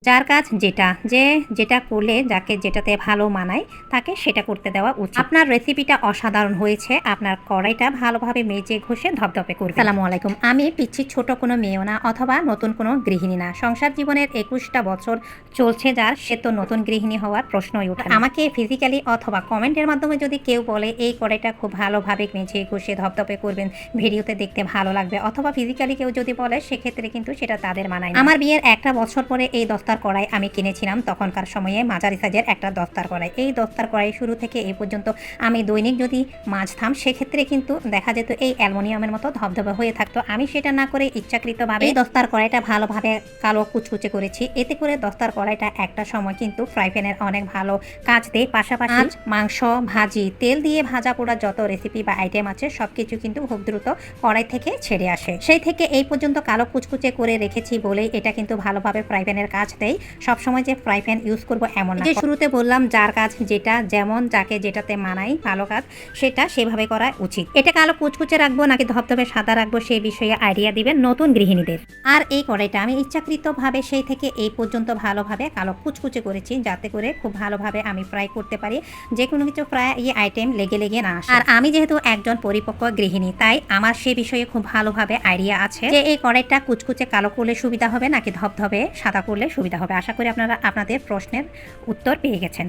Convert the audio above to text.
যার কাজ যেটা করলে যাকে যেটাতে ভালো মানায় তাকে সেটা করতে দেওয়া উচিত। আপনার রেসিপিটা অসাধারণ হয়েছে, আপনার কড়াইটা ভালোভাবে মেজে ঘষে ধপধপে করবেন। আসসালামু আলাইকুম। আমি পিচ্ছি ছোট কোনো মেয়েও না অথবা নতুন কোনো গৃহিণী না। সংসার জীবনের 21টা বছর চলছে যার, সে তো নতুন গৃহিণী হওয়ার প্রশ্নই ওঠে না। আমাকে ফিজিক্যালি অথবা কমেন্টের মাধ্যমে যদি কেউ বলে এই কড়াইটা খুব ভালোভাবে মেজে ঘষে ধপধপে করবেন, ভিডিওতে দেখতে ভালো লাগবে, অথবা ফিজিক্যালি কেউ যদি বলে, সেক্ষেত্রে কিন্তু সেটা তাদের মানায় না। আমার বিয়ের একটা বছর পরে এই দস্তার কড়াই আমি কিনেছিলাম, তখনকার সময়ে মাঝারি সাইজের একটা দস্তার কড়াই। এই দস্তার কড়াই শুরু থেকে এই পর্যন্ত আমি দৈনিক যদি মাজতাম, সেক্ষেত্রে কিন্তু দেখা যেত এই অ্যালুমিনিয়ামের মতো ধবধবে হয়ে থাকতো। আমি সেটা না করে ইচ্ছাকৃতভাবে এই দস্তার কড়াইটা ভালোভাবে কালো কুচকুচে করেছি। এতে করে দস্তার কড়াইটা একটা সময় কিন্তু ফ্রাই প্যানের অনেক ভালো কাজ দেয়। পাশাপাশি মাংস ভাজি, তেল দিয়ে ভাজা পোড়া যত রেসিপি বা আইটেম আছে সবকিছু কিন্তু খুব দ্রুত কড়াই থেকে ছেড়ে আসে। সেই থেকে এই পর্যন্ত কালো কুচকুচে করে রেখেছি বলেই এটা কিন্তু ভালোভাবে ফ্রাই প্যানের কাজ দেয়। সবসময় যে ফ্রাই প্যান ইউজ করবো এমন না। যে শুরুতে বললাম, যার কাজ যেটা, যেমন যাকে যেটাতে মানাই ভালো কাজ সেটা সেভাবে করা উচিত। এটা কালো কুচকুচে রাখবো নাকি ধবধবে সাদা রাখবো সেই বিষয়ে আইডিয়া দিবেন নতুন গৃহিণীদের। আর এই কড়াইটা আমি ইচ্ছাকৃতভাবে সেই থেকে এই পর্যন্ত ভালোভাবে কালো কুচকুচে করেছি, যাতে করে খুব ভালোভাবে আমি ফ্রাই করতে পারি, যে কোনো কিছু ফ্রাই আইটেম লেগে না আসে। আর আমি যেহেতু একজন পরিপক্ক গৃহিণী, তাই আমার সে বিষয়ে খুব ভালোভাবে আইডিয়া আছে যে এই কড়াইটা কুচকুচে কালো করলে সুবিধা হবে নাকি ধবধবে সাদা করলে সুবিধা হবে। আশা করি আপনারা আপনাদের প্রশ্নের উত্তর পেয়ে গেছেন।